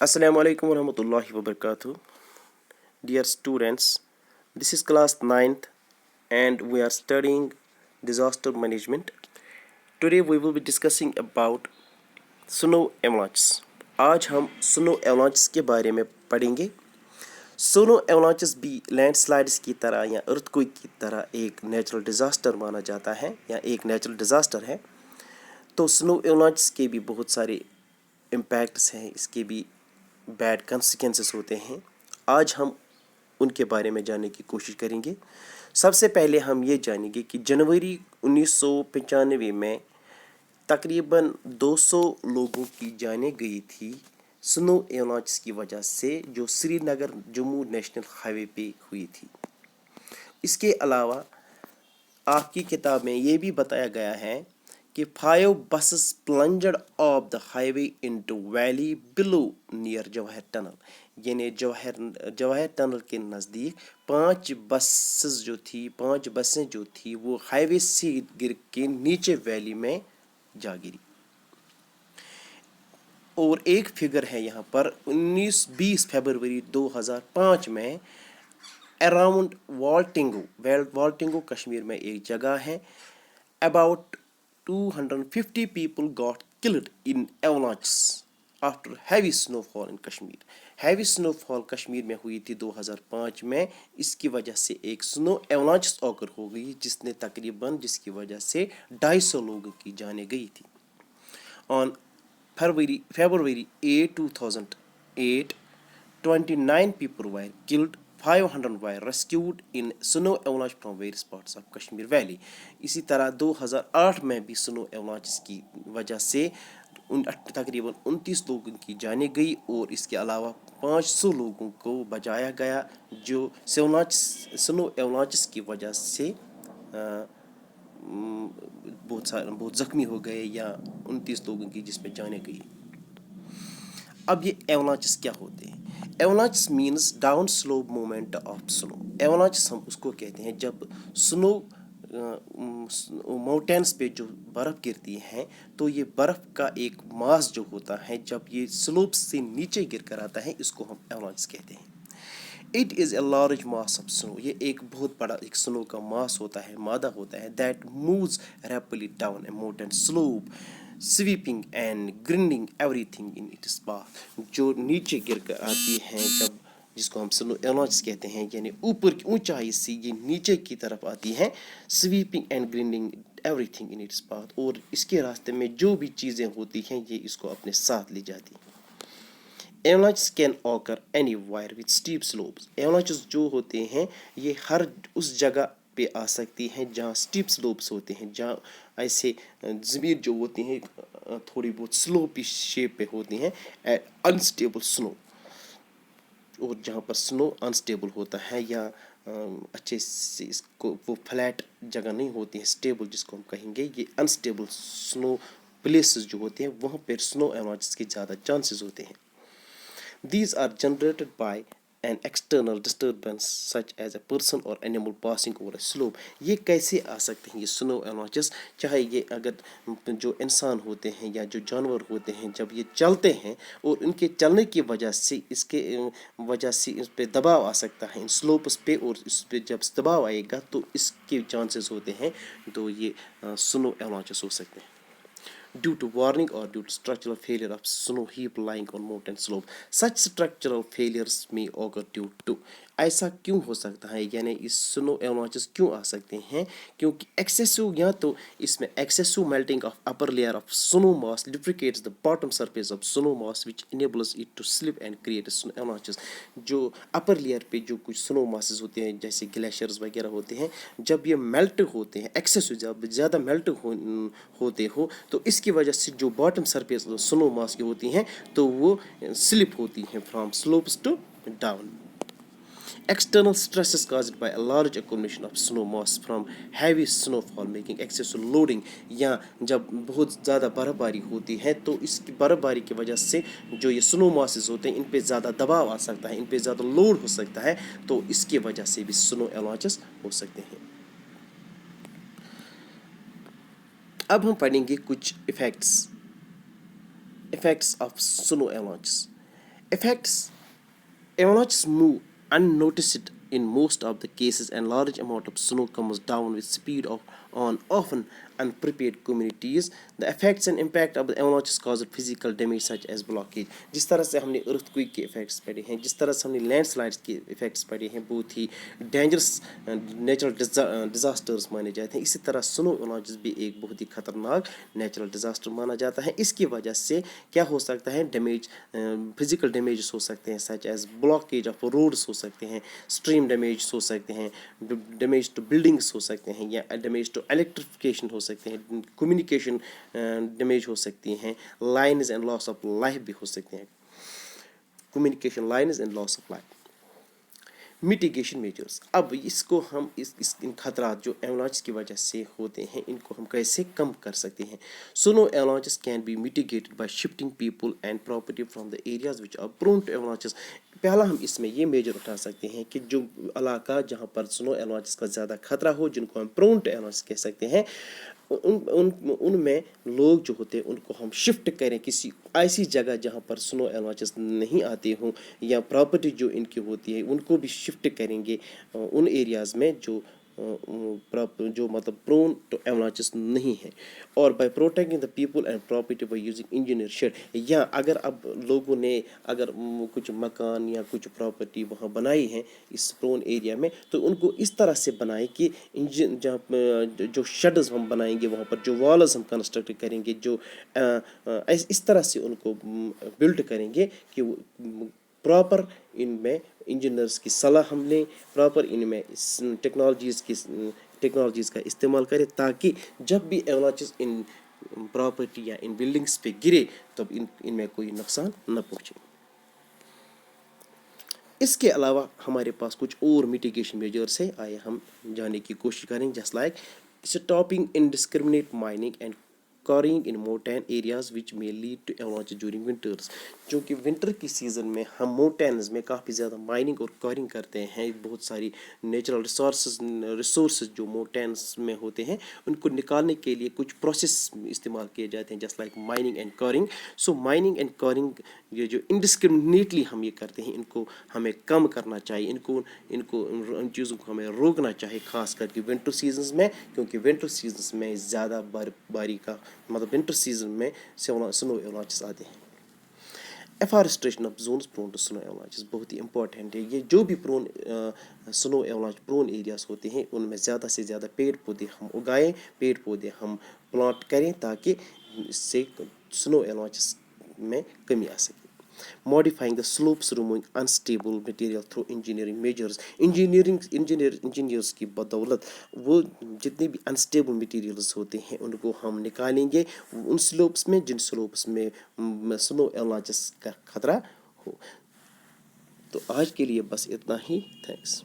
Assalamu alaikum warahmatullahi wabarakatuh. Dear students, this is class 9th and we are studying disaster management. Today we will be discussing about snow avalanches. आज हम snow avalanches के बारे में पढ़ेंगे. Snow avalanches भी landslides की तरह या earthquake की तरह एक natural disaster माना जाता है या एक natural disaster है. तो snow avalanches के भी बहुत सारे impacts हैं, इसके भी बैड कंसिक्वेंसेस होते हैं. आज हम उनके बारे में जानने की कोशिश करेंगे. सबसे पहले हम ये जानेंगे कि जनवरी 1995 में तकरीबन 200 लोगों की जानें गई थी स्नो एवलांचेस की वजह से, जो श्रीनगर जम्मू नेशनल हाईवे पे हुई थी. इसके अलावा आपकी किताब में ये भी बताया गया है कि 5 buses plunged off the highway into valley below near Jawahar tunnel, यानी जवाहर टनल के नज़दीक 5 बसें जो थी वो हाईवे से गिर के नीचे वैली में जा गिरी. और एक फिगर है यहाँ पर 20 फरवरी 2005 में अराउंड वाल्टिंगो कश्मीर में एक जगह है, about 250 people got killed in avalanches after heavy snowfall in Kashmir. Heavy snowfall Kashmir में हुई थी 2005 में. इसकी वजह से एक स्नो एवलांचेस ऑकर हो गई जिसकी वजह से 250 लोगों की जानें गई थी. On February 8, 2008, 29 people were killed. 500 were rescued in snow avalanche from various parts of Kashmir Valley. इसी तरह 2008 में भी स्नो एवलांचेस की वजह से तकरीबन 29 लोगों की जानें गई और इसके अलावा 500 लोगों को बचाया गया जो स्नो एवलांचेस की वजह से बहुत ज़ख्मी हो गए या 29 लोगों की जिसमें जानें गई. अब ये एवलांचेस क्या होते हैं? Avalanches means down slope movement of snow. Avalanches हम उसको कहते हैं जब स्नो माउंटेन्स पे जो बर्फ़ गिरती है तो ये बर्फ़ का एक मास जो होता है जब ये स्लोप से नीचे गिर कर आता है, इसको हम एवलांचेस कहते हैं. It is a large mass of snow. ये एक बहुत बड़ा एक स्नो का मास होता है, मादा होता है. That moves rapidly down A mountain slope, sweeping and grinding everything in its path. जो नीचे गिर कर आती हैं जब, जिसको हम स्नो एवलांचेस कहते हैं, यानी ऊपर की ऊंचाई से ये नीचे की तरफ आती हैं, sweeping and grinding everything in its path. और इसके रास्ते में जो भी चीज़ें होती हैं ये इसको अपने साथ ले जाती हैं. Avalanches can occur anywhere with steep slopes. Avalanches जो होते हैं ये हर उस जगह पे आ सकती हैं जहाँ स्टीप स्लोप्स होते हैं, जहाँ ऐसे ज़मीन जो होती हैं थोड़ी बहुत स्लोपी शेप पे होती हैं, अनस्टेबल स्नो. और जहाँ पर स्नो अनस्टेबल होता है या अच्छे से इसको वो फ्लैट जगह नहीं होती है स्टेबल जिसको हम कहेंगे, ये अनस्टेबल स्नो प्लेसेस जो होते हैं वहाँ पर स्नो एवलांचेस के ज़्यादा चांसेस होते हैं. These are generated by an external disturbance such as a person or animal passing over a slope. ये कैसे आ सकते हैं ये स्नो एवलांचेस? चाहे ये अगर जो इंसान होते हैं या जो जानवर होते हैं जब ये चलते हैं और उनके चलने की वजह से इस पे दबाव आ सकता है इन स्लोप्स पे, और इस पे जब दबाव आएगा तो इसके चांसेस होते हैं, तो ये स्नो एवलांचेस हो सकते हैं. Due to warning or due to structural failure of snow heap lying on mountain slope. Such structural failures may occur due to. ऐसा क्यों हो सकता है, यानी इस स्नो एवलांचेस क्यों आ सकते हैं? क्योंकि एक्सेसिव या तो इसमें excessive melting of upper layer of snow mass lubricates the bottom surface of snow mass which enables it to slip and create snow avalanches. जो अपर लेयर पे जो कुछ स्नो मासेस होते हैं जैसे ग्लेशियर्स वगैरह होते हैं, जब ये मेल्ट होते हैं एक्सेसिव, जब ज़्यादा मेल्ट होते हो तो इसकी वजह से जो बॉटम सरफेस स्नो मास की होती हैं तो वो स्लिप होती हैं from slopes to down. External stresses caused by a large accumulation of snow mass from heavy snowfall making excessive loading. या जब बहुत ज़्यादा बर्फ़बारी होती है तो इसकी बर्फ़बारी की वजह से जो ये स्नो मासेस होते हैं इन पे ज़्यादा दबाव आ सकता है, इन पे ज़्यादा लोड हो सकता है, तो इसकी वजह से भी स्नो एवलांचेस हो सकते हैं. अब हम पढ़ेंगे कुछ effects of snow avalanches. Effects: avalanches move unnoticed in most of the cases, and large amount of snow comes down with speed of on often unprepared communities. The effects and impact of the avalanches cause physical damage such as blockage. जिस तरह से हमने earthquake के effects पढ़े हैं, जिस तरह से हमने landslides के effects पढ़े हैं, बहुत ही dangerous natural disasters माने जाते हैं, इसी तरह snow avalanches भी एक बहुत ही खतरनाक natural disaster माना जाता है. इसकी वजह से क्या हो सकता है, डैमेज, फिजिकल डैमेजेस हो सकते हैं, such as blockage of roads हो सकते हैं, स्ट्रीम डैमेज हो सकते हैं, डैमेज टू बिल्डिंग्स हो सकते हैं, या डैमेज टू इलेक्ट्रिफिकेशन हो सकते हैं, कम्युनिकेशन डैमेज हो सकती हैं, lines and loss of life भी हो सकते हैं, communication lines and loss of life. Mitigation measures. अब इसको हम इन खतरात जो एवलांच की वजह से होते हैं, इनको हम कैसे कम कर सकते हैं. Snow avalanches can be mitigated by shifting people and property from the areas which are prone to avalanches. पहला हम इसमें ये मेजर उठा सकते हैं कि जो इलाका जहाँ पर स्नो एवलांचेस का ज़्यादा खतरा हो, जिनको हम प्रोन टू एवलांचेस कह सकते हैं, उनमें लोग जो होते हैं उनको हम शिफ्ट करें किसी ऐसी जगह जहाँ पर स्नो एवलांचेस नहीं आते हों, या प्रॉपर्टी जो इनकी होती है उनको भी शिफ्ट करेंगे उन एरियाज़ में जो मतलब प्रोन टू एवलांचेस नहीं है. और by protecting the people and property by using engineer shed. या अगर अब लोगों ने अगर कुछ मकान या कुछ प्रॉपर्टी वहाँ बनाई है इस प्रोन एरिया में, तो उनको इस तरह से बनाए कि जो शेड्स हम बनाएंगे वहाँ पर, जो वॉल्स हम कंस्ट्रक्ट करेंगे, जो इस तरह से उनको बिल्ड करेंगे कि प्रॉपर इनमें इंजीनियर्स की सलाह हम लें, प्रॉपर इनमें टेक्नोलॉजीज़ का इस्तेमाल करें, ताकि जब भी एवलांचेस इन प्रॉपर्टी या इन बिल्डिंग्स पे गिरे तब इनमें कोई नुकसान न पहुँचे. इसके अलावा हमारे पास कुछ और मिटिगेशन मेजर्स है, आइए हम जानने की कोशिश करें. Just like stopping indiscriminate mining and quarrying in mountain areas which may lead to avalanches during winters. चूँकि विंटर की सीज़न में हम माउंटेन्स में काफ़ी ज़्यादा माइनिंग और क्वारिंग करते हैं, बहुत सारी नेचुरल रिसोर्सेज जो माउंटेन्स में होते हैं उनको निकालने के लिए कुछ प्रोसेस इस्तेमाल किए जाते हैं, just like mining and quarrying. So mining and quarrying ये जो इनडिस्क्रिमिनेटली हम ये करते हैं, इनको हमें कम करना चाहिए, इनको इन चीज़ों को हमें रोकना चाहिए, खास करके विंटर सीजन्स में, क्योंकि विंटर सीजन्स में ज़्यादा बर्फबारी का मतलब विंटर सीजन में स्नो एवलांचेस आते हैं. Afforestation of zones prone to snow avalanches बहुत ही इंपॉर्टेंट है. ये जो भी स्नो एवलांच प्रोन एरियाज होते हैं उनमें ज़्यादा से ज़्यादा पेड़ पौधे हम उगाएं, पेड़ पौधे हम प्लांट करें, ताकि इससे स्नो एवलांचेस में कमी आ सके. Modifying the slopes, removing unstable material through engineering measures. Engineers की बदौलत वो जितने भी अनस्टेबल मटेरियल्स होते हैं उनको हम निकालेंगे उन स्लोप्स में जिन स्लोप्स में स्नो एवलांचेस का खतरा हो. तो आज के लिए बस इतना ही. थैंक्स.